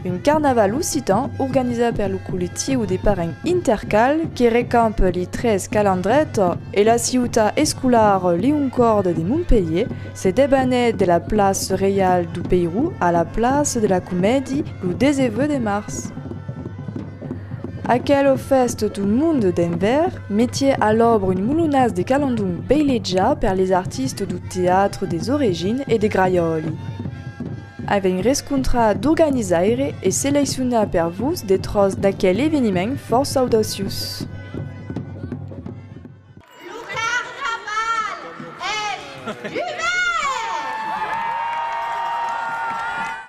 un carnaval occitan organisé par le collectif des parents Intercal qui récampe les 13 calendrettes et la ciutat escolar Léoncorde de Montpellier s'est débanée de la place réale du Pérou à la place de la Comédie le 19 mars. Aquelle fête du monde d'Envers mettait à l'œuvre une moulonnasse de calandons beileja per les artistes du théâtre des origines et des graioli. Avec un rescontra d'organisaire et sélectionné per vous des troces d'aquel événement force audacieux.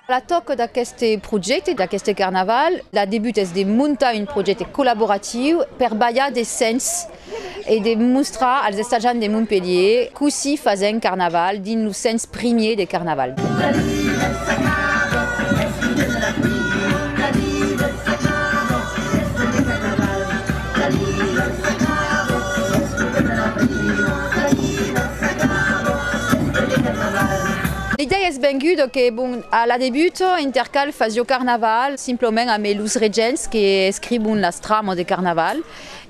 La toc d'aquest projecte, d'aquest carnaval, la debut és de muntar un projecte collaboratiu per ballar des sens et de mostrar als estatjants de Montpellier qu'aussi fazen carnaval dins lo sens primier de carnaval. L'idée és venguda que a la debut Intercal fazio carnaval simplement amb els regents que escriuen les trames de carnaval.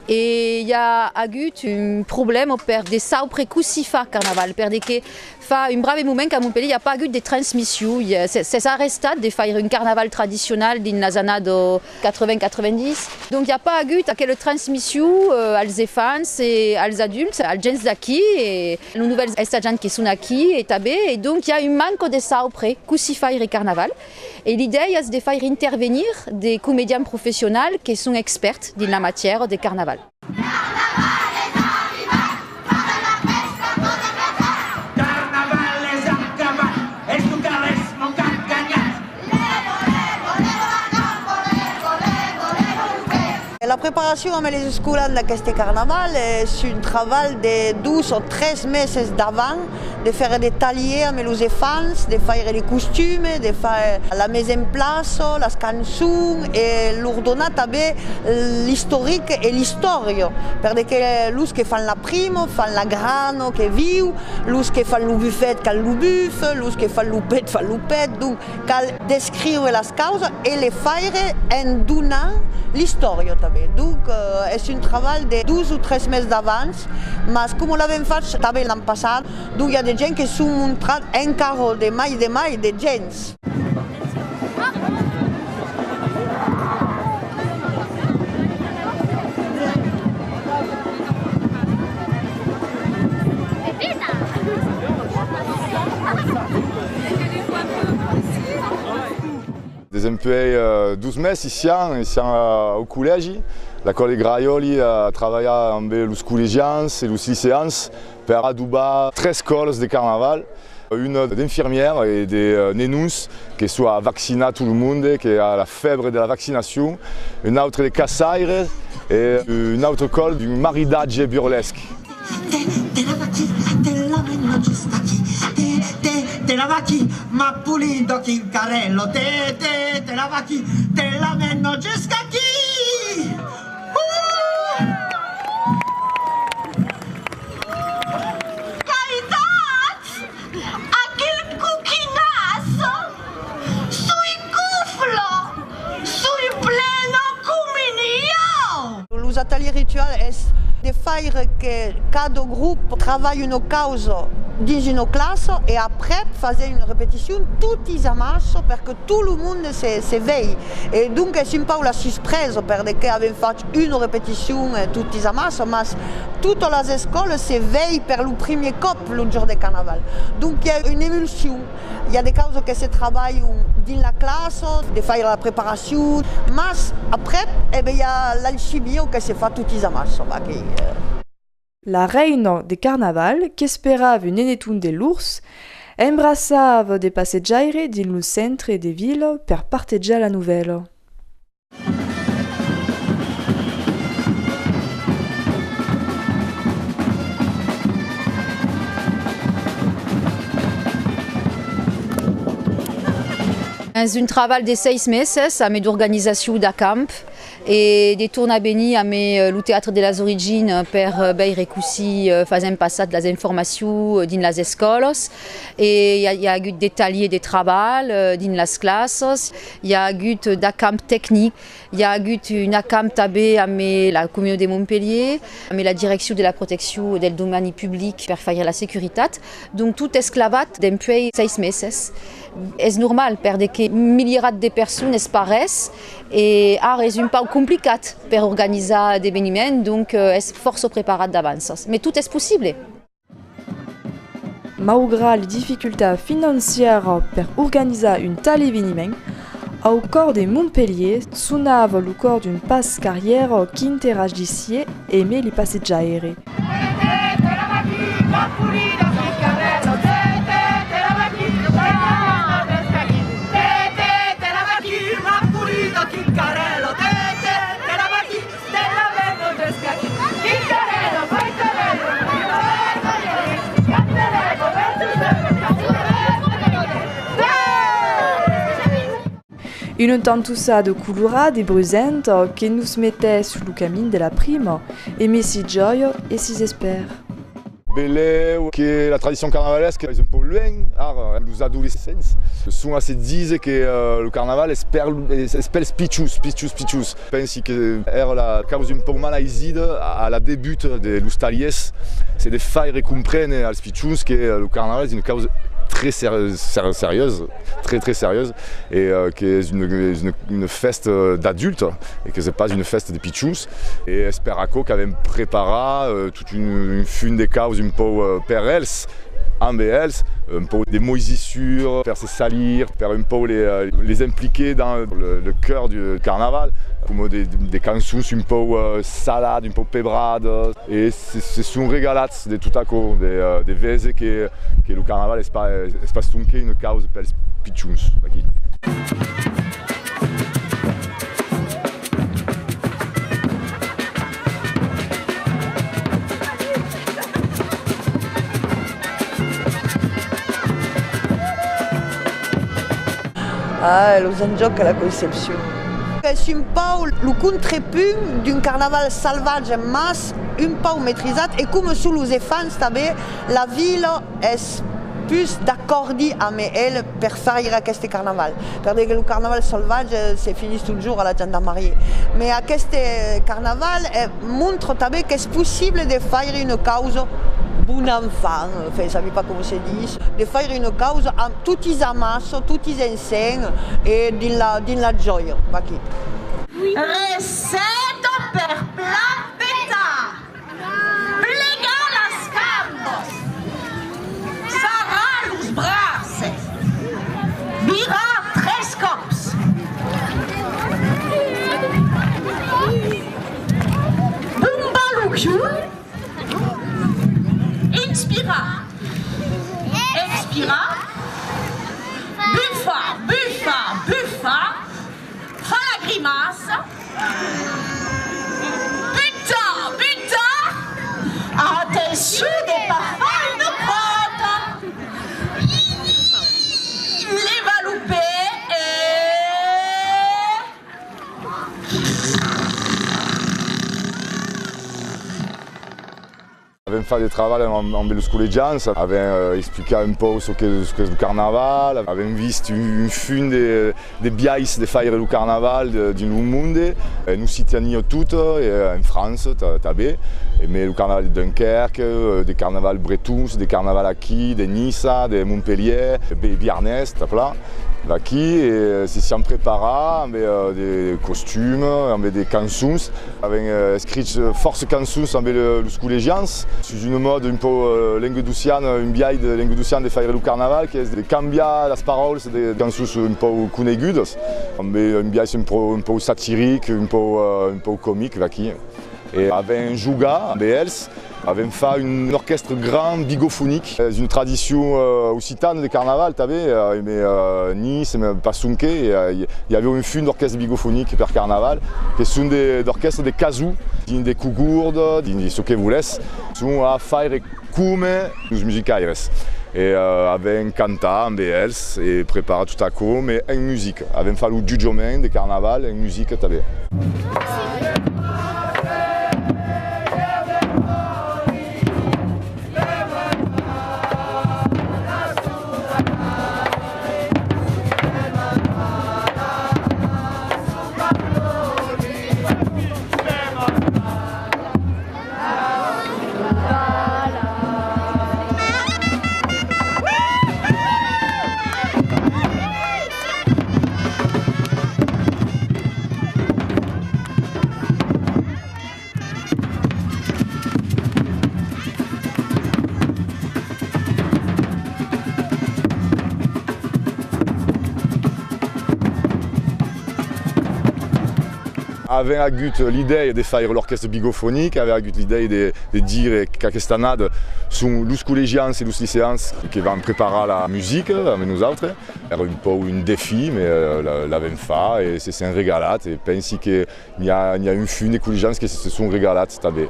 Et il y a eu un problème per de saupre così fa carnaval, perquè fa un brave moment qu'à Montpellier il n'y a pas eu de transmission. C'est arrestat de faire un carnaval traditionnel dans les années 80-90. Donc il n'y a pas eu aquella transmission als enfants et als adultes, als gens d'aquí et les nouvelles estatjants qui sont aquí et també. Et donc il y a un manque de saupre così fa le carnaval. Et l'idée est de faire intervenir des comédiens professionnels qui sont experts dans la matière de carnaval. La préparation avec les escolans d'aquest carnaval és un treball de 12 o 3 mesos d'avant, de faire des taliers avec les enfants, de faire les costumes, de faire la mise en place, les chansons et leur donner també l'historique et l'histoire. Perquè los que fan la prima, fan la grana que viu, los que fan le buffet, cal le buff, los que fan le pet, fan le pet. Donc cal descriure les causes et les faire en donnant l'histoire també. Donc és un treball de 12 o 3 mesos d'abans, mas com l'havem fet també l'any passat, donc hi ha de gent que s'han mostrat encara de mai de gens. Desempenhei 12 meses ici au collège. L'école de Graioli a travaillé avec les collégiens et les lycéens pour adober 13 écoles de carnaval. Une d'infirmières et des nénous qui sont vaccinés tout le monde, qui a la fièvre de la vaccination. Une autre de cassaires et une autre école du mariage burlesque. Te la vacchi, ma pulito chincarello, te la vacchi, te la menno gescacchi. Caritat, aquel cuquinazo, sui cuflo, sui pleno cuminio. Les ateliers rituels sont de faire que cada groupe travaille une cause dans une classe et après faire une répétition tout en masse pour que tout le monde s'éveille. Et donc c'est un peu la surprise parce qu'on fait une répétition tout en masse, mais toutes les écoles s'éveillent pour le premier cop le jour de carnaval. Donc il y a une émulsion. Il y a des causes qui se travaillent dans la classe, de faire la préparation, mais après il y a l'alchimie qui se fait tout en masse. La reine de carnaval, qui espérava une énetoun de l'ours, embrassava des passejaires dans le centre des villes pour partager la nouvelle. És un treball de 6 mesos amb l'organització de camp e de torna a venir a lo Teatre de las Origines per beire così fazem passat las informacions din las escoles e hi ha hagut de taliers de treball din las classes, hi ha hagut de camp tècnic, hi ha hagut un camp també amb la Comunitat de Montpellier, amb la Direcció de la Protecció del Domini Public per fer la seguretat. Donc tot és clavat dempués 6 mesos. És normal perquè milierats de persones pareix e ara és un poc complicat per organitzar d'esdeveniments, donc és força preparat d'abans. Mais tot és possible. Malgrat les difficultés financières per organitzar un tal événement, au cor de Montpellier sonava le cor d'une passe carrière qui interagissie et aimait les passagers. Une tantussade colorada e brusante qui nous mettait sur le chemin de la prime, et mais si joyeux et si espère. Belé, qui est la tradition carnavalesque, est un peu loin, les adolescents. Souvent se disent que le carnaval espère spicius. Je pense que la cause un peu malaiside à la début de los taliers, c'est de faire comprendre aux spicius que le carnaval est une cause très sérieuse, très sérieuse, et qui est une fête d'adultes et que c'est pas une fête de pichous. Et Esperaco qui avait préparé toute une fune de causes un peu per elles, amb elles, un peu des moisissures, faire se salir, faire un peu les impliquer dans le cœur du carnaval, comme des chansons un peu salades, un peu pebrades. Et ce sont régalats de tout à coup, des vezes que le carnaval n'est pas stunqué une cause per les pichous. Ah, los en joc a la Concepció. És un peu el contrapunt d'un carnaval salvatge en masse, un peu maîtrisat, et com sous los enfants també, la ville és plus d'accordi amb ell per fer aquest carnaval. Perquè el carnaval salvatge se finit toujours a la gendarmerie. Mais aquest carnaval montre també que és possible de fer una causa bon enfant, je ne sais pas comment se dit, de faire une cause amb tots els amics, tots els ensenyants et dins la joia. Receta per plampeta. Plega las campos. Sarà los braços. Vira 3 cops. Bumba l'occhio. Inspira. Expira. Buffa. Fa la grimace. Putain. Attention de pas faire une crotte. Les va louper et... Avem fait des travaux amb els col·legians, avem explicat un peu ce que és el carnaval, avem vist un fun de biais de fer el carnaval din el món. Nous s'hi tenia tot, en France també, mais le carnaval de Dunkerque, des carnavals bretons, des carnavals aquí, de Niça, de Montpellier, de Biarnès, là. Aquí si siamo preparati amb des costumes, amb des cançons, avem escrit força cançons amb els col·legians, sur une mode un peu languedociana, un biais de languedociana de fer el carnaval, que és de canviar les paroles de cançons un peu conegudes, amb un biais un peu satiric, un peu còmic aquí. Et avem jugat amb ells Avem fait un orchestre grand bigophonique, une tradition occitane de carnaval, mais Nice, même Passunque, il y avait un fun d'orchestre bigophonique per carnaval, qui sont des orchestres des kazoo, des cougourdes, des ce que vous laisse, sont à faire comme nos musicaires. Et avec canta, en BLs, et prépare tout à coup, mais en musique. Avem fait le judgement de carnaval en musique. Avem agut l'idée de faire l'orchestre bigophonique, avem agut l'idée de dire qu'aquesta annada sont los collegians et los lycéens qui vont préparer la musique avec nous autres. Era un peu un défi, mais l'avem fait et c'est un régalat. Et pense qu'il y a une fune des collegians qui se sont régalats també.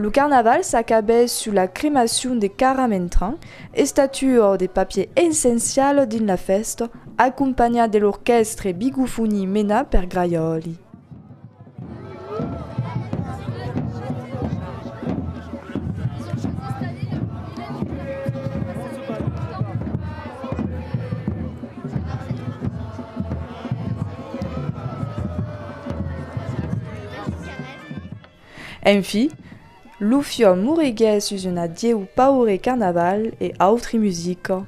Le carnaval s'accabait sur la crémation des caramentrins et statuaient des papiers essentiels dans la festa, accompagnés de l'orchestre bigofoni mena per graioli. Enfin, Lufio Murigues sus una dieu paure carnaval e autri musica.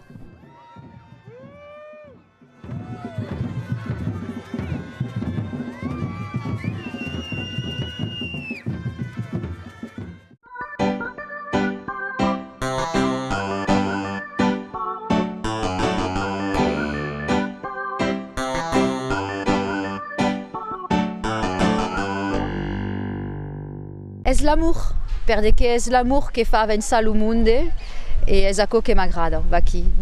És l'amour. Perché è l'amour che fa avanzare il mondo e è ciò che mi agrada.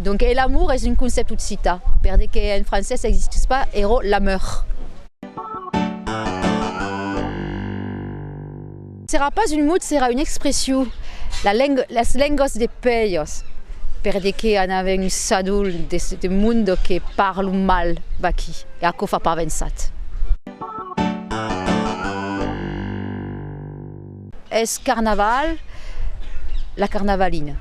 Donc l'amour è un concept occitano, perché in francese n'existe pas, era l'amour. Sera pas un mot, sera une expression. Las lenguas de peios, perché aveva un sadul de mondo che parla mal, e a co fa pas avanzat. Es carnaval, la carnavaline.